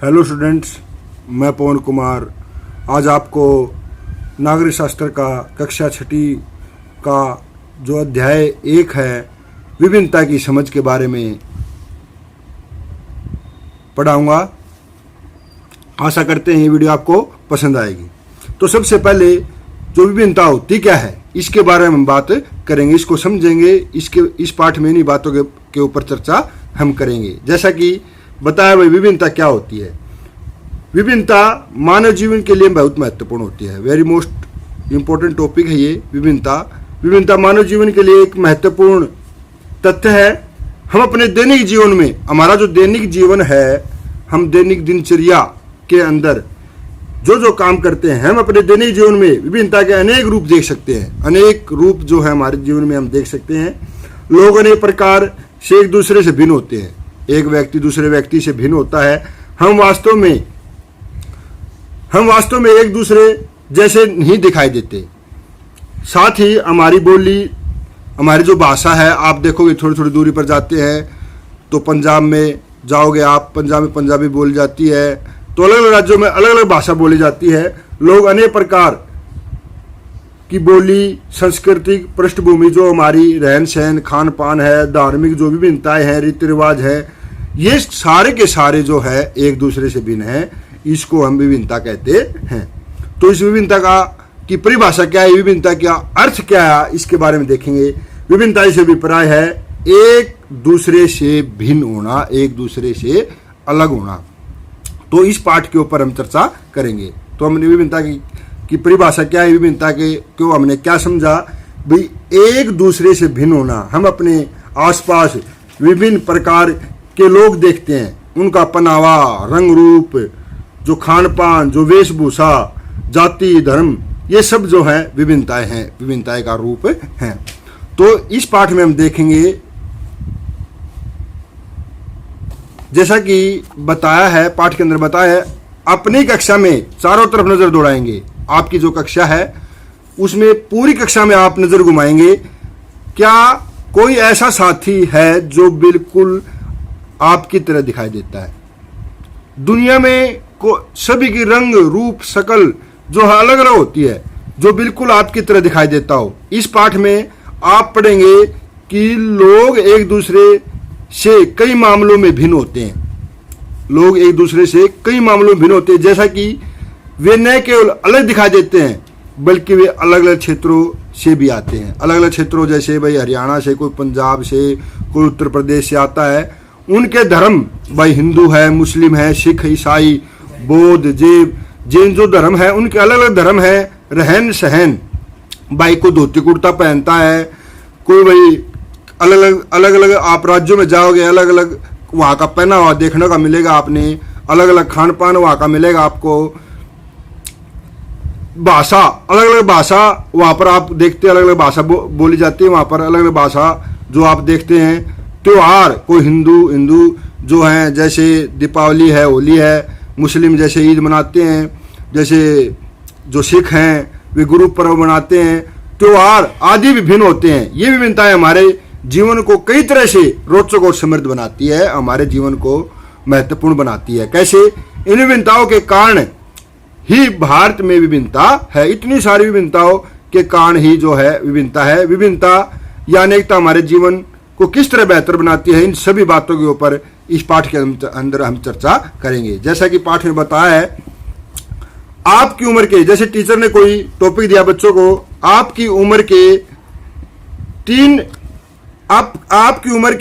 Hello students, मैं पवन कुमार आज आपको नागरिक शास्त्र का कक्षा 6 का जो अध्याय 1 है विभिन्नता की समझ के बारे में पढ़ाऊंगा। आशा करते हैं ये वीडियो आपको पसंद आएगी। तो सबसे पहले जो विभिन्नता होती क्या है इसके बारे में हम बात करेंगे, इसको समझेंगे। इस पाठ में इन्हीं बातों के ऊपर चर्चा हम करेंगे। जैसा कि बताया भाई विभिन्नता क्या होती है। विभिन्नता मानव जीवन के लिए बहुत महत्वपूर्ण होती है। वेरी मोस्ट इम्पोर्टेंट टॉपिक है ये विभिन्नता मानव जीवन के लिए एक महत्वपूर्ण तथ्य है। हम अपने दैनिक जीवन में, हमारा जो दैनिक जीवन है, हम दैनिक दिनचर्या के अंदर जो काम करते हैं, हम अपने दैनिक जीवन में विभिन्नता के अनेक रूप देख सकते हैं। अनेक रूप जो है हमारे जीवन में हम देख सकते हैं। लोग अनेक प्रकार से एक दूसरे से भिन्न होते हैं। एक व्यक्ति दूसरे व्यक्ति से भिन्न होता है। हम वास्तव में एक दूसरे जैसे नहीं दिखाई देते। साथ ही हमारी बोली, हमारी जो भाषा है, आप देखोगे थोड़ी थोड़ी दूरी पर जाते हैं तो पंजाब में जाओगे आप, पंजाब में पंजाबी बोली जाती है, तो अलग अलग राज्यों में अलग अलग भाषा बोली जाती है। लोग अनेक प्रकार की बोली, सांस्कृतिक पृष्ठभूमि, जो हमारी रहन सहन, खान पान है, धार्मिक जो विभिन्नताएं हैं, रीति रिवाज है, ये सारे के सारे जो है एक दूसरे से भिन्न है। इसको हम विभिन्नता कहते हैं। तो इस विभिन्नता की परिभाषा क्या है, विभिन्नता का अर्थ क्या है, इसके बारे में देखेंगे। विभिन्नता से अभिप्राय है एक दूसरे से भिन्न होना, एक दूसरे से अलग होना। तो इस पाठ के ऊपर हम चर्चा करेंगे। तो हमने विभिन्नता की परिभाषा क्या है, विभिन्नता के क्यों हमने क्या समझा भाई, एक दूसरे से भिन्न होना। हम अपने आसपास विभिन्न प्रकार के लोग देखते हैं, उनका पहनावा, रंग रूप, जो खान पान, जो वेशभूषा, जाति, धर्म, ये सब जो है विभिन्नताएं हैं, विभिन्नताएं का रूप हैं। तो इस पाठ में हम देखेंगे, जैसा कि बताया है, पाठ के अंदर बताया है, अपनी कक्षा में चारों तरफ नजर दौड़ाएंगे। आपकी जो कक्षा है उसमें पूरी कक्षा में आप नजर घुमाएंगे। क्या कोई ऐसा साथी है जो बिल्कुल आपकी तरह दिखाई देता है? दुनिया में सभी की रंग रूप शकल जो है अलग अलग होती है, जो बिल्कुल आपकी तरह दिखाई देता हो। इस पाठ में आप पढ़ेंगे कि लोग एक दूसरे से कई मामलों में भिन्न होते हैं। लोग एक दूसरे से कई मामलों में भिन्न होते हैं। जैसा कि वे न केवल अलग दिखाई देते हैं बल्कि वे अलग अलग क्षेत्रों से भी आते हैं। अलग अलग क्षेत्रों जैसे भाई हरियाणा से, कोई पंजाब से, कोई उत्तर प्रदेश से आता है। उनके धर्म भाई हिंदू है, मुस्लिम है, सिख, ईसाई, बौद्ध, जैन जो धर्म है, उनके अलग अलग धर्म है। रहन सहन भाई, कोई धोती कुर्ता पहनता है, कोई भाई अलग अलग आप राज्यों में जाओगे, अलग अलग वहाँ का पहनावा देखने का मिलेगा। आपने अलग अलग खान पान वहाँ का मिलेगा आपको। भाषा, अलग अलग भाषा वहाँ पर आप देखते हैं, अलग अलग भाषा बोली जाती है वहाँ पर, अलग अलग भाषा जो आप देखते हैं। त्योहार, कोई हिंदू जो हैं जैसे दीपावली है, होली है, मुस्लिम जैसे ईद मनाते हैं, जैसे जो सिख हैं वे गुरु पर्व मनाते हैं। त्योहार आदि विभिन्न होते हैं। ये विभिन्नताएं हमारे जीवन को कई तरह से रोचक और समृद्ध बनाती है, हमारे जीवन को महत्वपूर्ण बनाती है। कैसे? इन विभिन्नताओं के कारण ही भारत में विभिन्नता है। इतनी सारी विभिन्नताओं के कारण ही जो है विभिन्नता है। विभिन्नता या अनेकता हमारे जीवन को किस तरह बेहतर बनाती है, इन सभी बातों के ऊपर इस पाठ के अंदर हम चर्चा करेंगे। जैसा कि पाठ में बताया है, आपकी उम्र के, जैसे टीचर ने कोई टॉपिक दिया बच्चों को, आपकी उम्र के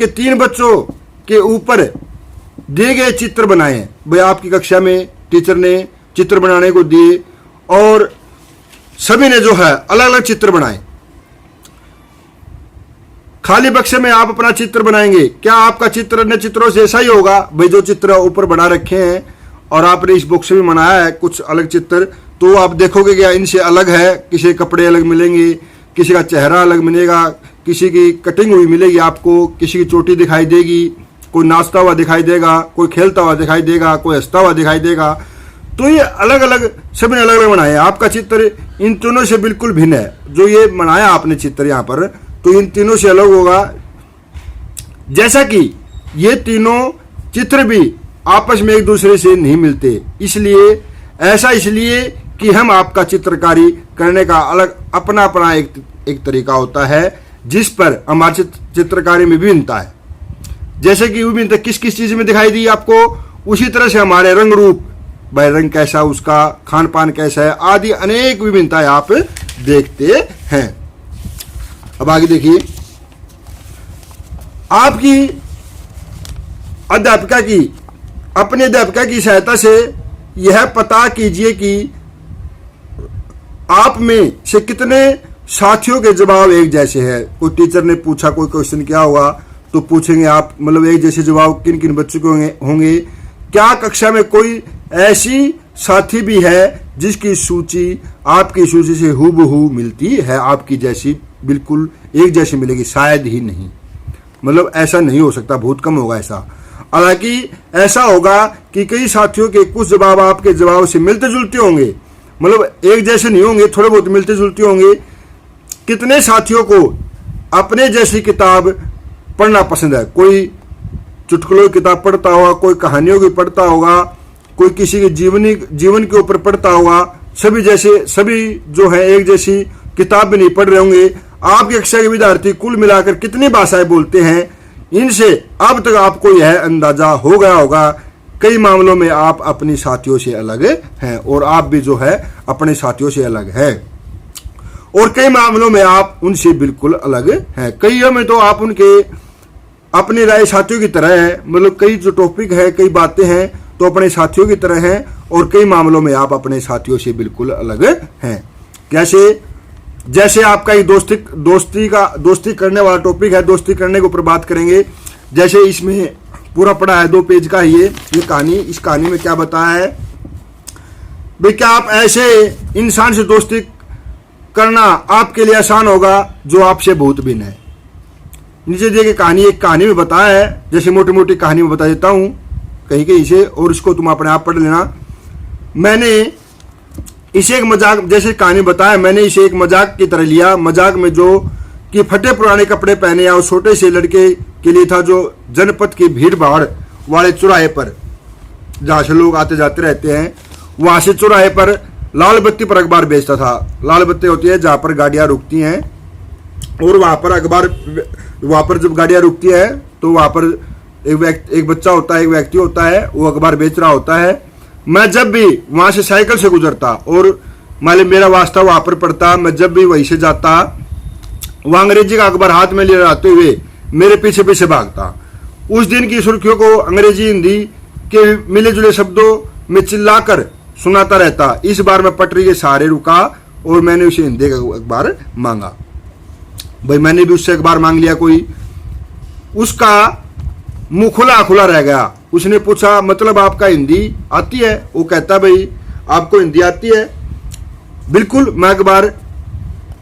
तीन बच्चों के ऊपर दिए गए चित्र बनाए हैं। भाई आपकी कक्षा में टीचर ने चित्र बनाने को दिए और सभी ने जो है अलग अलग चित्र बनाए। खाली बक्से में आप अपना चित्र बनाएंगे। क्या आपका चित्र अन्य चित्रों से ऐसा ही होगा? भाई जो चित्र ऊपर बना रखे हैं और आपने इस बॉक्स में बनाया है कुछ अलग चित्र, तो आप देखोगे क्या इनसे अलग है। किसी के कपड़े अलग मिलेंगे, किसी का चेहरा अलग मिलेगा, किसी की कटिंग हुई मिलेगी आपको, किसी की चोटी दिखाई देगी, कोई नाचता हुआ दिखाई देगा, कोई खेलता हुआ दिखाई देगा, कोई हंसता हुआ दिखाई देगा। तो ये अलग अलग, सभी ने अलग अलग बनाए। आपका चित्र इन तीनों से बिल्कुल भिन्न है। जो ये बनाया आपने चित्र यहाँ पर, तो इन तीनों से अलग होगा। जैसा कि ये तीनों चित्र भी आपस में एक दूसरे से नहीं मिलते। इसलिए कि हम आपका चित्रकारी करने का अलग अपना अपना एक तरीका होता है, जिस पर हमारी चित्रकारी में विभिन्नता है। जैसे कि विभिन्नता किस किस चीज में दिखाई दी आपको, उसी तरह से हमारे रंग रूप, भाई रंग कैसा, उसका खान पान कैसा है, आदि अनेक विभिन्नताएं आप देखते हैं। अब आगे देखिए, आपकी अध्यापिका की अपने अध्यापिका की सहायता से यह पता कीजिए कि आप में से कितने साथियों के जवाब एक जैसे हैं। कोई टीचर ने पूछा, कोई क्वेश्चन किया होगा तो पूछेंगे आप, मतलब एक जैसे जवाब किन किन बच्चों के होंगे। क्या कक्षा में कोई ऐसी साथी भी है जिसकी सूची आपकी सूची से हूबहू मिलती है, आपकी जैसी बिल्कुल एक जैसी मिलेगी? शायद ही नहीं, मतलब ऐसा नहीं हो सकता, बहुत कम होगा ऐसा। हालांकि ऐसा होगा कि कई साथियों के कुछ जवाब आपके जवाब से मिलते जुलते होंगे, मतलब एक जैसे नहीं होंगे, थोड़े बहुत मिलते जुलते होंगे। कितने साथियों को अपने जैसी किताब पढ़ना पसंद है? कोई चुटकुलों की किताब पढ़ता होगा, कोई कहानियों की पढ़ता होगा, कोई किसी के जीवन के ऊपर पढ़ता होगा। सभी जो है एक जैसी किताब भी नहीं पढ़ रहे होंगे। आपकी कक्षा के विद्यार्थी कुल मिलाकर कितनी भाषाएं बोलते हैं, इनसे अब तक आपको यह अंदाजा हो गया होगा। कई मामलों में आप अपनी साथियों से अलग हैं, और आप भी जो है अपने साथियों से अलग हैं, और कई मामलों में आप उनसे बिल्कुल अलग हैं। कई में तो आप उनके अपने राय साथियों की तरह है, मतलब कई जो टॉपिक है, कई बातें हैं तो अपने साथियों की तरह हैं, और कई मामलों में आप अपने साथियों से बिल्कुल अलग हैं। जैसे आपका एक दोस्ती करने वाला टॉपिक है, दोस्ती करने के ऊपर बात करेंगे। जैसे इसमें पूरा पढ़ा है, 2 पेज का ये कहानी। इस कहानी में क्या बताया है भाई, क्या आप ऐसे इंसान से दोस्ती करना आपके लिए आसान होगा जो आपसे बहुत भिन्न है। नीचे देखिए कहानी, एक कहानी में बताया है, जैसे मोटी मोटी कहानी में बता देता हूं कहीं कहीं से, और इसको तुम अपने आप पढ़ लेना। मैंने इसे एक मजाक, जैसे कहानी बताया, मैंने इसे एक मजाक की तरह लिया। मजाक में जो कि फटे पुराने कपड़े पहने या उस छोटे से लड़के के लिए था जो जनपद की भीड़ भाड़ वाले चौराहे पर, जहाँ से लोग आते जाते रहते हैं, वहां से चौराहे पर लाल बत्ती पर अखबार बेचता था। लाल बत्ती होती है जहाँ पर गाड़ियाँ रुकती हैं, और वहाँ पर जब गाड़ियाँ रुकती है तो वहाँ पर एक बच्चा होता है, एक व्यक्ति होता है, वो अखबार बेच रहा होता है। मैं जब भी वहां से साइकिल से गुजरता और मान ली मेरा वास्ता वहां पर पड़ता, मैं जब भी वहीं से जाता, वह अंग्रेजी का अखबार हाथ में ले रहते हुए मेरे पीछे पीछे भागता। उस दिन की सुर्खियों को अंग्रेजी हिंदी के मिले जुले शब्दों में चिल्लाकर सुनाता रहता। इस बार मैं पटरी के सहारे रुका और मैंने उसे हिंदी का अखबार मांगा। भाई मैंने भी उससे अखबार मांग लिया। कोई उसका मुंह खुला खुला रह गया। उसने पूछा, मतलब आपका हिंदी आती है? वो कहता, भाई आपको हिंदी आती है? बिल्कुल।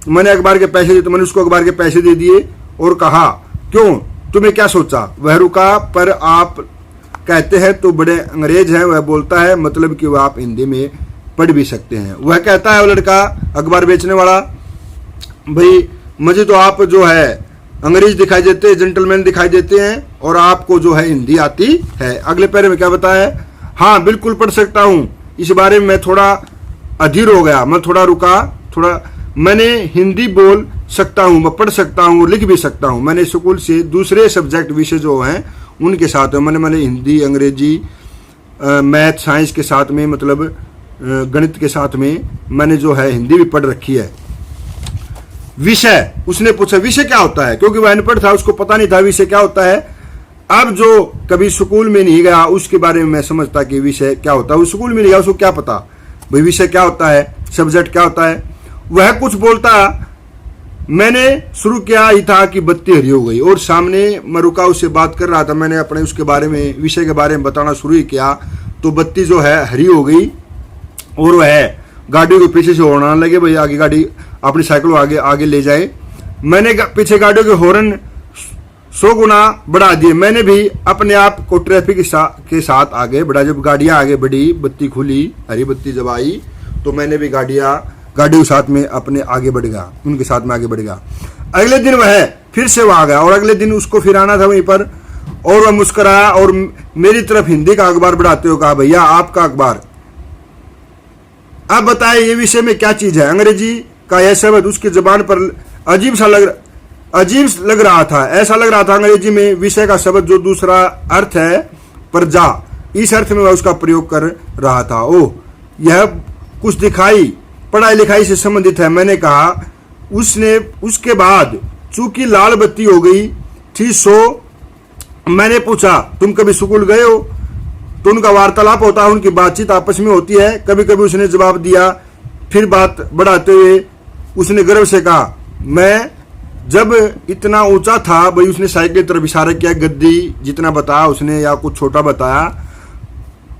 मैंने अखबार के पैसे दिए, तो मैंने उसको अखबार के पैसे दे दिए और कहा, क्यों, तुम्हें क्या सोचा? वह रुका, पर आप कहते हैं तो बड़े अंग्रेज हैं। वह बोलता है, मतलब कि वह आप हिंदी में पढ़ भी सकते हैं। वह कहता है, वो लड़का अखबार बेचने वाला, भाई मुझे तो आप जो है अंग्रेज दिखाई देते हैं, जेंटलमैन दिखाई देते हैं, और आपको जो है हिंदी आती है। अगले पैरे में क्या बताया है? हाँ बिल्कुल पढ़ सकता हूँ। इस बारे में मैं थोड़ा अधीर हो गया, मैं थोड़ा रुका, मैंने हिंदी बोल सकता हूँ, मैं पढ़ सकता हूँ, लिख भी सकता हूँ। मैंने स्कूल से दूसरे सब्जेक्ट विषय जो हैं उनके साथ मैंने हिंदी, अंग्रेजी, मैथ, साइंस के साथ में, मतलब गणित के साथ में मैंने जो है हिंदी भी पढ़ रखी है। विषय, उसने पूछा विषय क्या होता है, क्योंकि वह अनपढ़ था, उसको पता नहीं था विषय क्या होता है। अब जो कभी स्कूल में नहीं गया उसके बारे में मैं समझता कि विषय क्या होता है। वो स्कूल में नहीं गया, उसको क्या पता भाई विषय क्या होता है, सब्जेक्ट क्या होता है। वह कुछ बोलता, मैंने शुरू किया ही था कि बत्ती हरी हो गई, और सामने मैं रुका, उससे बात कर रहा था। मैंने अपने उसके बारे में, विषय के बारे में बताना शुरू ही किया, तो बत्ती जो है हरी हो गई, और वह गाड़ियों के पीछे से हॉर्न आने लगे, भाई आगे गाड़ी अपनी साइकिल आगे ले जाए। मैंने पीछे गाड़ियों के हॉर्न 100 गुना बढ़ा दिए। मैंने भी अपने आप को ट्रैफिक के साथ आगे बढ़ा। जब गाड़ियां आगे बढ़ी, बत्ती खुली, हरी बत्ती जब आई, तो मैंने भी गाड़ियों के साथ में अपने आगे बढ़ गया, उनके साथ में आगे बढ़ गया। अगले दिन वह फिर से वहां गया, और अगले दिन उसको फिर आना था वहीं पर, और वह मुस्कुराया और मेरी तरफ हिंदी का अखबार बढ़ाते हुए कहा, भैया आपका अखबार, आप बताएं ये विषय में क्या चीज है। अंग्रेजी का यह शब्द उसकी जुबान पर अजीब लग रहा था। ऐसा लग रहा था अंग्रेजी में विषय का शब्द जो दूसरा अर्थ है पर जा, इस अर्थ में वह उसका प्रयोग कर रहा था। ओह, यह कुछ दिखाई पढ़ाई लिखाई से संबंधित है, मैंने कहा। उसके बाद चूंकि लाल बत्ती हो गई थी, सो मैंने पूछा, तुम कभी स्कूल गए हो? तो उनका वार्तालाप होता है, उनकी बातचीत आपस में होती है। कभी कभी उसने जवाब दिया। फिर बात बढ़ाते हुए उसने गर्व से कहा, मैं जब इतना ऊंचा था, भाई उसने साइकिल की तरफ इशारा किया, गद्दी जितना बताया उसने या कुछ छोटा बताया,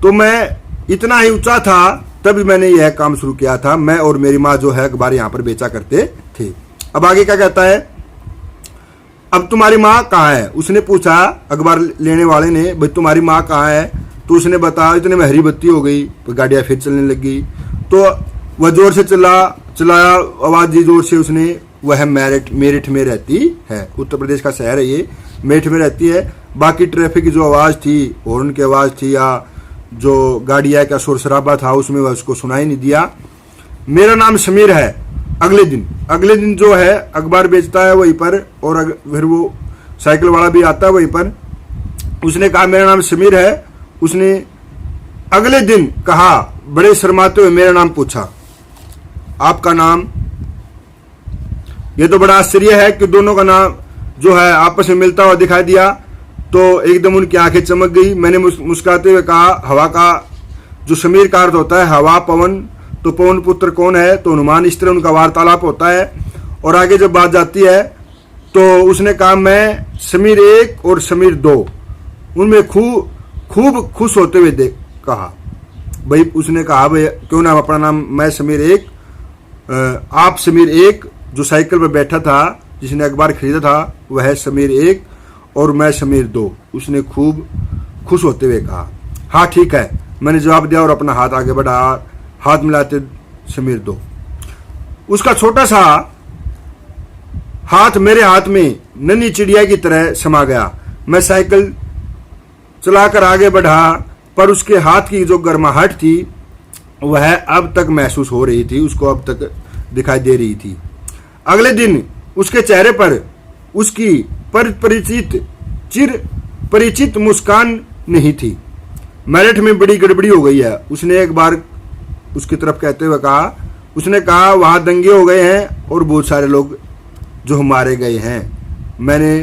तो मैं इतना ही ऊंचा था तभी मैंने यह काम शुरू किया था। मैं और मेरी माँ जो है अखबार यहाँ पर बेचा करते थे। अब आगे क्या कहता है, अब तुम्हारी माँ कहाँ है? उसने पूछा अखबार लेने वाले ने, भाई तुम्हारी माँ कहाँ है? तो उसने बताया, इतने में हरी बत्ती हो गई, तो गाड़ियाँ फिर चलने लगी। तो वह जोर से चिल्लाया, आवाज़ दी जोर से उसने, वह मेरठ में रहती है, उत्तर प्रदेश का शहर है ये, मेरठ में रहती है। बाकी ट्रैफिक की जो आवाज़ थी, हॉर्न की आवाज़ थी या जो गाड़ियाँ का शोर शराबा था, उसमें वह उसको सुनाई नहीं दिया। मेरा नाम समीर है। अगले दिन जो है अखबार बेचता है वहीं पर, और फिर वो साइकिल वाला भी आता है वहीं पर। उसने कहा मेरा नाम समीर है। उसने अगले दिन कहा, बड़े शर्माते हुए मेरा नाम पूछा, आपका नाम? ये तो बड़ा आश्चर्य है कि दोनों का नाम जो है आपस में मिलता हुआ दिखाई दिया। तो एकदम उनकी आंखें चमक गई। मैंने मुस्कुराते हुए कहा, हवा का जो समीर का अर्थ होता है हवा, पवन, तो पवन पुत्र कौन है? तो हनुमान। इस तरह उनका वार्तालाप होता है। और आगे जब बात जाती है तो उसने कहा, मैं समीर 1 और समीर 2। उनमें खूब खुश होते हुए कहा, भाई उसने कहा, भाई क्यों ना अपना नाम, मैं समीर 1, आप समीर 1 जो साइकिल पर बैठा था, जिसने अखबार खरीदा था, वह है समीर 1 और मैं समीर 2। उसने खूब खुश होते हुए कहा, हाँ ठीक है, मैंने जवाब दिया और अपना हाथ आगे बढ़ाया, हाथ मिलाते समीर 2। उसका छोटा सा हाथ मेरे हाथ में नन्ही चिड़िया की तरह समा गया। मैं साइकिल चलाकर आगे बढ़ा, पर उसके हाथ की जो गर्माहट थी वह अब तक महसूस हो रही थी, उसको अब तक दिखाई दे रही थी। अगले दिन उसके चेहरे पर उसकी चिर परिचित मुस्कान नहीं थी। मेरठ में बड़ी गड़बड़ी हो गई है, उसने एक बार उसकी तरफ कहते हुए कहा। उसने कहा, वहाँ दंगे हो गए हैं और बहुत सारे लोग जो मारे गए हैं। मैंने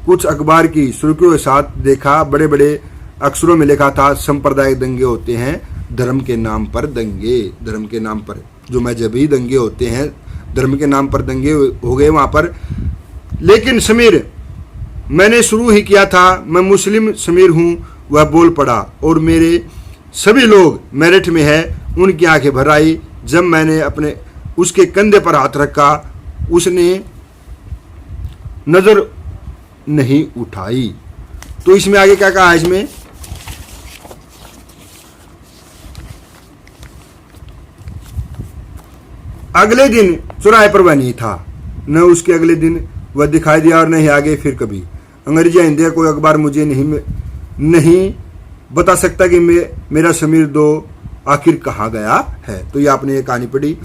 कुछ अखबार की सुर्खियों के साथ देखा, बड़े बड़े अक्षरों में लिखा था, सांप्रदायिक दंगे होते हैं, धर्म के नाम पर दंगे। धर्म के नाम पर जो मजहबी दंगे होते हैं, धर्म के नाम पर दंगे हो गए वहाँ पर। लेकिन समीर, मैंने शुरू ही किया था, मैं मुस्लिम समीर हूँ, वह बोल पड़ा। और मेरे सभी लोग मेरठ में है। उनकी आंखें भर आई जब मैंने अपने उसके कंधे पर हाथ रखा। उसने नजर नहीं उठाई। तो इसमें आगे क्या कहा है? इसमें अगले दिन चौराहे पर वह नहीं था, न उसके अगले दिन वह दिखाई दिया और नहीं आगे फिर कभी। अंग्रेजी या हिंदी कोई अखबार मुझे नहीं बता सकता कि मेरा समीर 2 आखिर कहाँ गया है। तो ये आपने ये कहानी पढ़ी।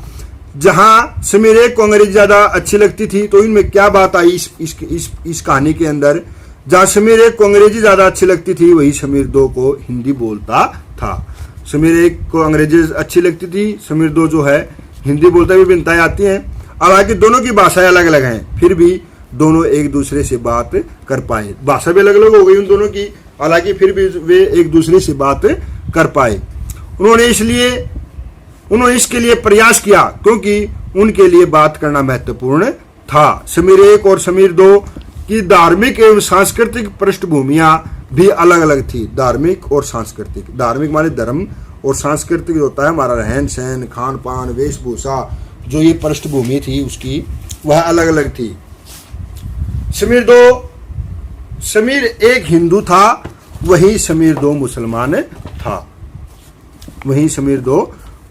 जहां समीर 1 को अंग्रेजी ज्यादा अच्छी लगती थी, तो इनमें क्या बात आई इस कहानी के अंदर? जहां समीर 1 को अंग्रेजी ज्यादा अच्छी लगती थी, वही समीर 2 को हिंदी बोलता था। समीर 1 को अंग्रेजी अच्छी लगती थी, समीर 2 जो है हिंदी बोलता भी भिन्नताएं आती हैं। हालांकि दोनों की भाषाएं अलग अलग हैं, फिर भी दोनों एक दूसरे से बात कर पाए। भाषा भी अलग अलग हो गई उन दोनों की, हालांकि फिर भी वे एक दूसरे से बात कर पाए। उन्होंने इसके लिए प्रयास किया क्योंकि उनके लिए बात करना महत्वपूर्ण था। समीर 1 और समीर 2 की धार्मिक एवं सांस्कृतिक पृष्ठभूमियां भी अलग अलग थी। धार्मिक और सांस्कृतिक, धार्मिक माने धर्म, और सांस्कृतिक होता है हमारा रहन सहन, खान पान, वेशभूषा, जो ये पृष्ठभूमि थी उसकी, वह अलग अलग थी। समीर 1 हिंदू था, वही समीर 2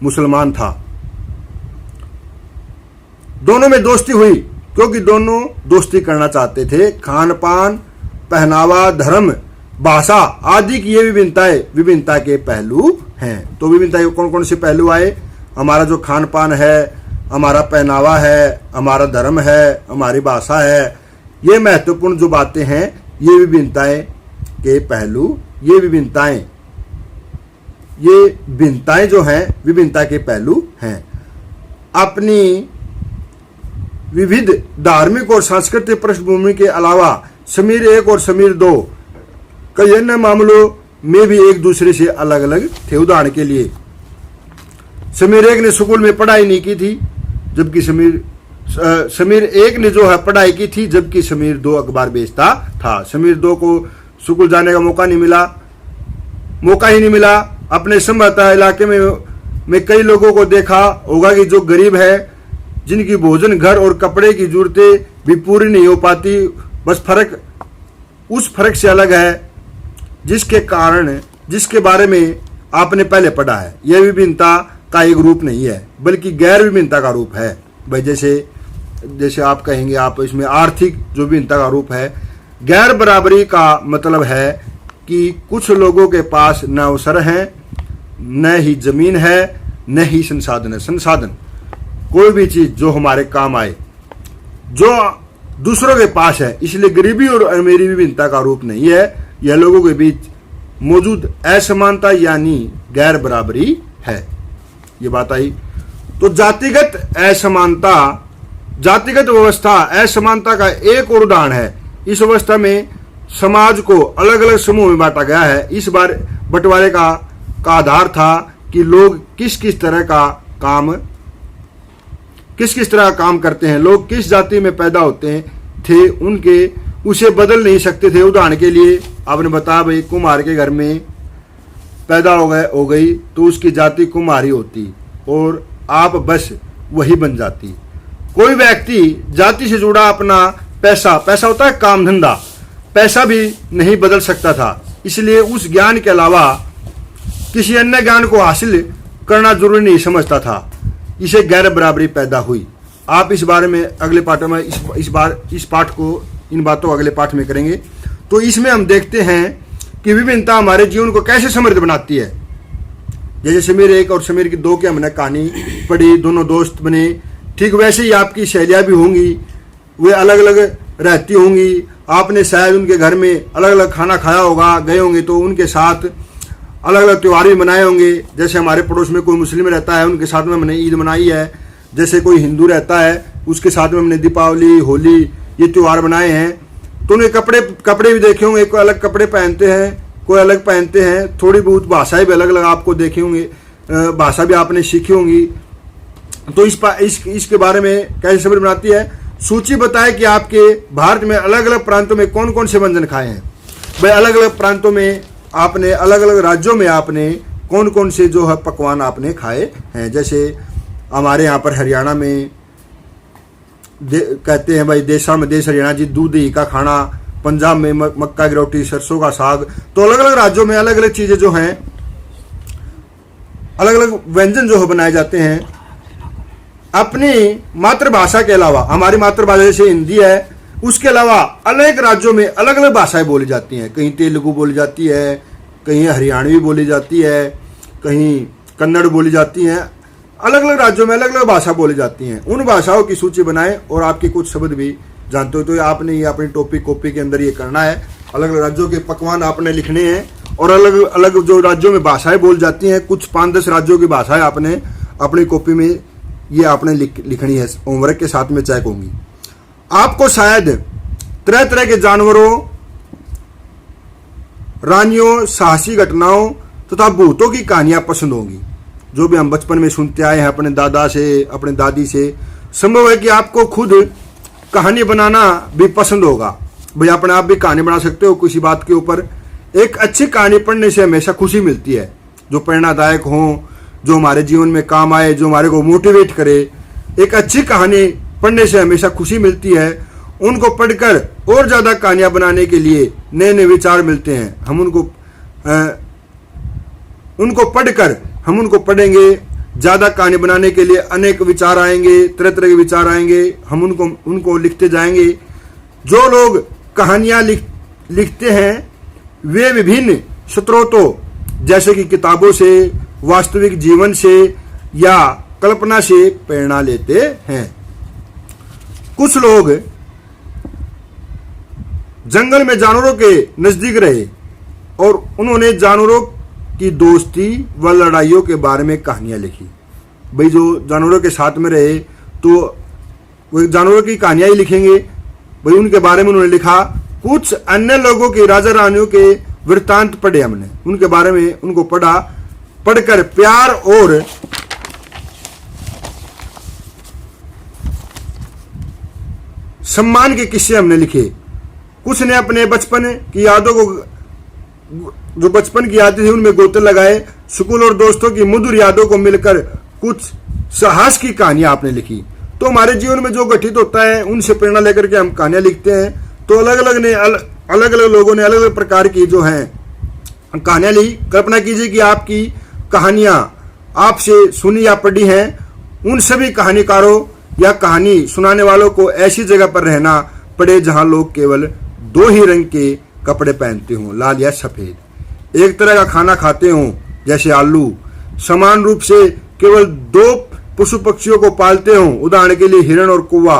मुसलमान था। दोनों में दोस्ती हुई क्योंकि दोनों दोस्ती करना चाहते थे। खान पान, पहनावा, धर्म भाषा आदि की ये विभिन्नताएं विभिन्नता के पहलू हैं। तो विभिन्नता के कौन कौन से पहलू आए? हमारा जो खान पान है, हमारा पहनावा है, हमारा धर्म है, हमारी भाषा है, ये महत्वपूर्ण जो बातें हैं, ये विभिन्नताएं के पहलू, ये भिन्नताएं जो हैं विभिन्नता के पहलू हैं। अपनी विविध धार्मिक और सांस्कृतिक पृष्ठभूमि के अलावा समीर 1 और समीर 2 कई अन्य मामलों में भी एक दूसरे से अलग अलग थे। उदाहरण के लिए समीर 1 ने स्कूल में पढ़ाई नहीं की थी, जबकि समीर 1 ने जो है पढ़ाई की थी, जबकि समीर 2 अखबार बेचता था। समीर 2 को स्कूल जाने का मौका ही नहीं मिला। अपने संभवतः इलाके में कई लोगों को देखा होगा कि जो गरीब है, जिनकी भोजन, घर और कपड़े की जरूरतें भी पूरी नहीं हो पाती, बस फर्क उस फर्क से अलग है जिसके बारे में आपने पहले पढ़ा है। यह विभिन्नता का एक रूप नहीं है, बल्कि गैर विभिन्नता का रूप है। भाई जैसे आप कहेंगे, आप इसमें आर्थिक जो विभिन्नता का रूप है। गैर बराबरी का मतलब है कि कुछ लोगों के पास न अवसर है, न ही जमीन है, न ही संसाधन है। संसाधन कोई भी चीज जो हमारे काम आए, जो दूसरों के पास है, इसलिए गरीबी और अमीरी विभिन्नता का रूप नहीं है। यह लोगों के बीच मौजूद असमानता यानी गैर बराबरी है। ये बात आई। तो जातिगत व्यवस्था असमानता का एक और उदाहरण है। इस व्यवस्था में समाज को अलग अलग समूह में बांटा गया है। इस बार बंटवारे का आधार था कि लोग किस तरह का काम करते हैं, लोग किस जाति में पैदा होते थे, उसे बदल नहीं सकते थे। उदाहरण के लिए आपने बताया, भाई कुम्हार के घर में पैदा हो गई तो उसकी जाति कुम्हारी होती और आप बस वही बन जाती। कोई व्यक्ति जाति से जुड़ा अपना पैसा होता है काम धंधा, पैसा भी नहीं बदल सकता था, इसलिए उस ज्ञान के अलावा किसी अन्य ज्ञान को हासिल करना जरूरी नहीं समझता था। इसे गैर बराबरी पैदा हुई। आप इस बारे में अगले पाठ में इस पाठ को, इन बातों को अगले पाठ में करेंगे। तो इसमें हम देखते हैं कि विभिन्नता हमारे जीवन को कैसे समृद्ध बनाती है। जैसे समीर 1 और समीर 2 की हमने कहानी पढ़ी, दोनों दोस्त बने, ठीक वैसे ही आपकी सहेलियां भी होंगी, वे अलग अलग रहती होंगी। आपने शायद उनके घर में अलग अलग खाना खाया होगा, गए होंगे तो उनके साथ अलग अलग त्यौहार भी मनाए होंगे। जैसे हमारे पड़ोस में कोई मुस्लिम रहता है, उनके साथ में हमने ईद मनाई है। जैसे कोई हिंदू रहता है, उसके साथ में हमने दीपावली, होली, ये त्यौहार बनाए हैं। तो उन्हें कपड़े भी देखे होंगे, कोई अलग कपड़े पहनते हैं, कोई अलग पहनते हैं। थोड़ी बहुत भाषाएं भी अलग अलग आपको देखे होंगे, भाषा भी आपने सीखी होंगी। तो इसके बारे में कैसे समझ बनाती है? सूची बताए कि आपके भारत में अलग अलग प्रांतों में कौन कौन से व्यंजन खाए हैं। भाई अलग अलग प्रांतों में आपने, अलग अलग राज्यों में आपने कौन कौन से जो है पकवान आपने खाए हैं। जैसे हमारे यहाँ पर हरियाणा में कहते हैं भाई देश हरियाणा जी, दूध दही का खाना। पंजाब में मक्का की रोटी, सरसों का साग। तो अलग अलग राज्यों में अलग अलग चीजें जो हैं, अलग अलग व्यंजन जो है बनाए जाते हैं। अपनी मातृभाषा के अलावा, हमारी मातृभाषा जैसे हिंदी है, उसके अलावा अनेक राज्यों में अलग अलग भाषाएं बोली जाती हैं। कहीं तेलुगु बोली जाती है, कहीं हरियाणवी बोली जाती है, कहीं कन्नड़ बोली जाती हैं। अलग अलग राज्यों में अलग अलग भाषा बोली जाती हैं। उन भाषाओं की सूची बनाएं और आपके कुछ शब्द भी जानते हो तो आपने ये अपनी टॉपिक कॉपी के अंदर ये करना है। अलग अलग राज्यों के पकवान आपने लिखने हैं और अलग अलग जो राज्यों में भाषाएं बोली जाती हैं, कुछ 5-10 राज्यों की भाषाएं आपने अपनी कॉपी में ये आपने लिखनी है। होमवर्क के साथ में चेक होंगी। आपको शायद तरह तरह के जानवरों, रानियों, साहसी घटनाओं तथा भूतों की कहानियां पसंद होंगी, जो भी हम बचपन में सुनते आए हैं अपने दादा से, अपने दादी से। संभव है कि आपको खुद कहानी बनाना भी पसंद होगा। भाई अपने आप भी कहानी बना सकते हो किसी बात के ऊपर। एक अच्छी कहानी पढ़ने से हमेशा खुशी मिलती है, जो प्रेरणादायक हो, जो हमारे जीवन में काम आए, जो हमारे को मोटिवेट करे। एक अच्छी कहानी पढ़ने से हमेशा खुशी मिलती है। उनको पढ़कर और ज़्यादा कहानियाँ बनाने के लिए नए नए विचार मिलते हैं। हम उनको पढ़कर हम उनको पढ़ेंगे, ज़्यादा कहानी बनाने के लिए अनेक विचार आएंगे, तरह तरह के विचार आएंगे। हम उनको लिखते जाएंगे। जो लोग कहानियाँ लिखते हैं वे विभिन्न स्रोतों जैसे कि किताबों से, वास्तविक जीवन से या कल्पना से प्रेरणा लेते हैं। कुछ लोग जंगल में जानवरों के नजदीक रहे और उन्होंने जानवरों की दोस्ती व लड़ाइयों के बारे में कहानियां लिखी। भाई जो जानवरों के साथ में रहे तो वो जानवरों की कहानियां ही लिखेंगे, भाई उनके बारे में उन्होंने लिखा। कुछ अन्य लोगों के राजा रानियों के वृत्तांत पढ़े हमने, उनके बारे में उनको पढ़ा, पढ़कर प्यार और सम्मान के किस्से हमने लिखे। कुछ ने अपने बचपन की यादों को, जो बचपन की यादें थी उनमें गोते लगाए। स्कूल और दोस्तों की मधुर यादों को मिलकर कुछ साहस की कहानियां आपने लिखी। तो हमारे जीवन में जो घटित होता है उनसे प्रेरणा लेकर के हम कहानियां लिखते हैं। तो अलग अलग लोगों ने अलग अलग प्रकार की जो हैं कहानियां ली। कल्पना कीजिए कि आपकी कहानियां आपसे सुनी या पढ़ी हैं। उन सभी कहानीकारों या कहानी सुनाने वालों को ऐसी जगह पर रहना पड़े जहां लोग केवल दो ही रंग के कपड़े पहनते हों, लाल या सफेद, एक तरह का खाना खाते हों जैसे आलू, समान रूप से केवल दो पशु पक्षियों को पालते हों, उदाहरण के लिए हिरण और कौवा,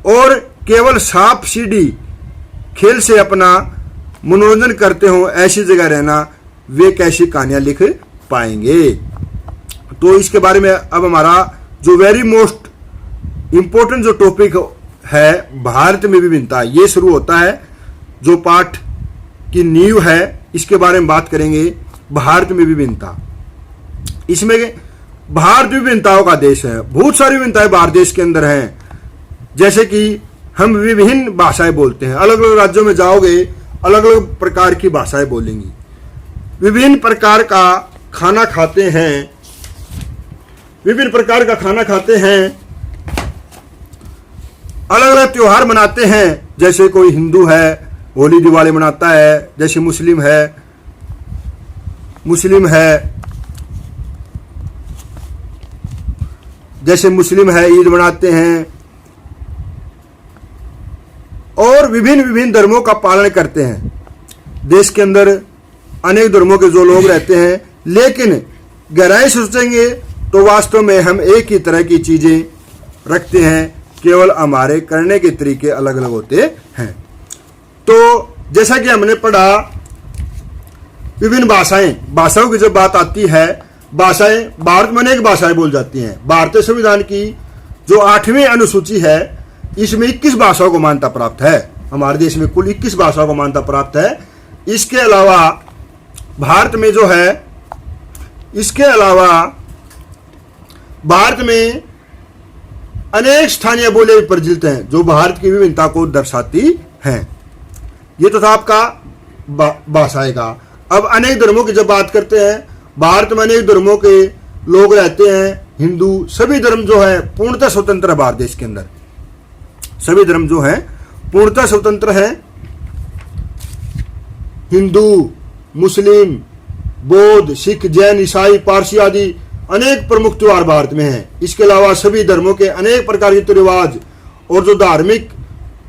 और केवल सांप सीढ़ी खेल से अपना मनोरंजन करते हों, ऐसी जगह रहना, वे कैसी कहानियां लिख पाएंगे। तो इसके बारे में अब हमारा जो वेरी मोस्ट इंपॉर्टेंट जो टॉपिक है भारत में विभिन्नता, ये शुरू होता है। जो पाठ की नींव है इसके बारे में बात करेंगे। भारत में विभिन्नता, इसमें भारत विभिन्नताओं का देश है। बहुत सारी विभिन्नताएं भारत देश के अंदर हैं। जैसे कि हम विभिन्न भाषाएं बोलते हैं, अलग अलग राज्यों में जाओगे अलग अलग प्रकार की भाषाएं बोलेंगी, विभिन्न प्रकार का खाना खाते हैं, विभिन्न प्रकार का खाना खाते हैं, अलग अलग त्योहार मनाते हैं। जैसे कोई हिंदू है होली दिवाली मनाता है, जैसे मुस्लिम है ईद मनाते हैं, और विभिन्न धर्मों का पालन करते हैं। देश के अंदर अनेक धर्मों के जो लोग रहते हैं, लेकिन गहराई से सोचेंगे तो वास्तव में हम एक ही तरह की चीजें रखते हैं, केवल हमारे करने के तरीके अलग अलग होते हैं। तो जैसा कि हमने पढ़ा विभिन्न भाषाओं की जब बात आती है, भाषाएं भारत में अनेक भाषाएं बोल जाती हैं। भारतीय संविधान की जो 8वीं अनुसूची है इसमें 21 भाषाओं को मान्यता प्राप्त है। हमारे देश में कुल 21 भाषाओं को मान्यता प्राप्त है। इसके अलावा भारत में जो है, इसके अलावा भारत में अनेक स्थानीय बोलियां भी प्रचलित हैं जो भारत की विभिन्नता को दर्शाती हैं। ये तो था आपका भाषाएं का। अब अनेक धर्मों की जब बात करते हैं, भारत में अनेक धर्मों के लोग रहते हैं। हिंदू, सभी धर्म जो है पूर्णतः स्वतंत्र है। भारत देश के अंदर सभी धर्म जो है पूर्णतः स्वतंत्र है। हिंदू, मुस्लिम, बौद्ध, सिख, जैन, ईसाई, पारसी आदि अनेक प्रमुख त्योहार भारत में हैं। इसके अलावा सभी धर्मों के अनेक प्रकार के रिवाज और जो धार्मिक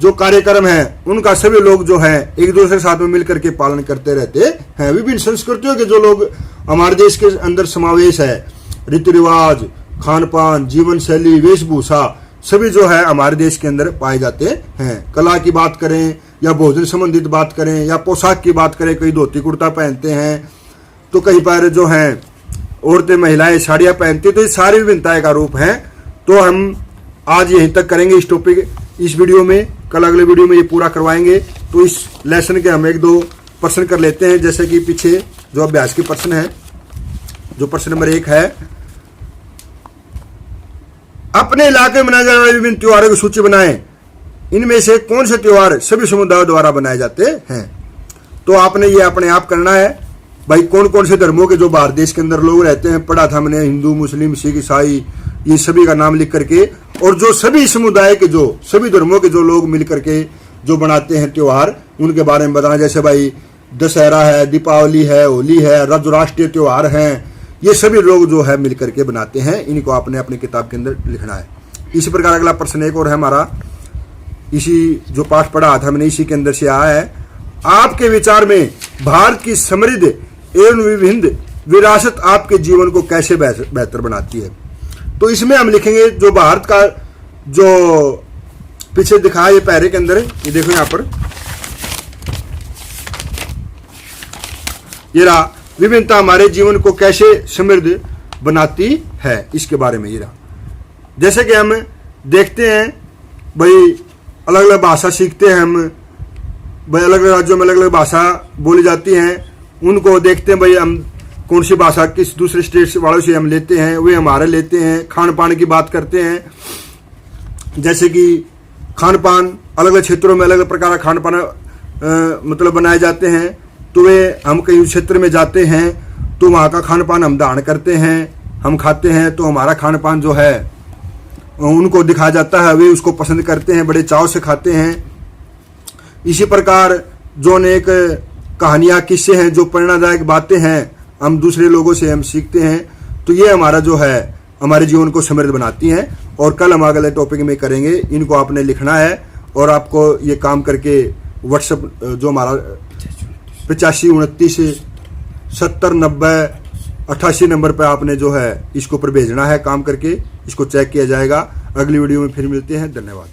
जो कार्यक्रम है उनका सभी लोग जो है एक दूसरे के साथ में मिलकर के पालन करते रहते हैं। विभिन्न संस्कृतियों के जो लोग हमारे देश के अंदर समावेश है, रीति रिवाज, खान पान, जीवन शैली, वेशभूषा सभी जो है हमारे देश के अंदर पाए जाते हैं। कला की बात करें या भोजन संबंधित बात करें या पोशाक की बात करें, कई धोती कुर्ता पहनते हैं तो कई बार जो है औरतें महिलाएं साड़ियाँ पहनती, तो ये सारी विभिन्नताएं का रूप है। तो हम आज यहीं तक करेंगे इस टॉपिक, इस वीडियो में। कल अगले वीडियो में ये पूरा करवाएंगे। तो इस लेसन के हम 1-2 प्रश्न कर लेते हैं। जैसे कि पीछे जो अभ्यास के प्रश्न है, जो प्रश्न नंबर 1 है, अपने इलाके में मनाए जाने वाले विभिन्न त्योहारों की सूची बनाएं। इनमें से कौन से त्योहार सभी समुदायों द्वारा बनाए जाते हैं। तो आपने ये अपने आप करना है भाई। कौन कौन से धर्मों के जो भारत देश के अंदर लोग रहते हैं पढ़ा था हमने, हिंदू, मुस्लिम, सिख, ईसाई, ये सभी का नाम लिख करके, और जो सभी समुदाय के जो सभी धर्मों के जो लोग मिल करके जो बनाते हैं त्योहार उनके बारे में बताना। जैसे भाई दशहरा है, दीपावली है, होली है, जो राष्ट्रीय त्योहार हैं, ये सभी लोग जो है मिल करके बनाते हैं। इनको आपने अपनी किताब के अंदर लिखना है। इसी प्रकार अगला प्रश्न एक और है हमारा, इसी जो पाठ पढ़ा था हमने इसी के अंदर से आया है। आपके विचार में भारत की समृद्ध एवं विभिन्न विरासत आपके जीवन को कैसे बेहतर बनाती है। तो इसमें हम लिखेंगे जो भारत का जो पीछे दिखाया ये पैरे के अंदर, ये देखो यहाँ पर ये रहा, विभिन्नता हमारे जीवन को कैसे समृद्ध बनाती है, इसके बारे में ये रहा। जैसे कि हम देखते हैं भाई अलग अलग भाषा सीखते हैं हम भाई, अलग अलग राज्यों में अलग अलग भाषा बोली जाती हैं, उनको देखते हैं भाई हम कौन सी भाषा किस दूसरे स्टेट वालों से हम लेते हैं, वे हमारे लेते हैं। खान पान की बात करते हैं, जैसे कि खान पान अलग अलग क्षेत्रों में अलग अलग प्रकार का खान पान मतलब बनाए जाते हैं। तो वे हम कहीं क्षेत्र में जाते हैं तो वहाँ का खान पान हम दान करते हैं, हम खाते हैं, तो हमारा खान पान जो है उनको दिखाया जाता है, वे उसको पसंद करते हैं, बड़े चाव से खाते हैं। इसी प्रकार जो अनेक कहानियाँ किस्से हैं, जो प्रेरणादायक बातें हैं, हम दूसरे लोगों से हम सीखते हैं, तो ये हमारा जो है हमारे जीवन को समृद्ध बनाती हैं। और कल हम अगले टॉपिक में करेंगे, इनको आपने लिखना है और आपको ये काम करके व्हाट्सएप जो हमारा 85 29 70 90 88 नंबर पर आपने जो है इसको पर भेजना है, काम करके इसको चेक किया जाएगा। अगली वीडियो में फिर मिलते हैं, धन्यवाद।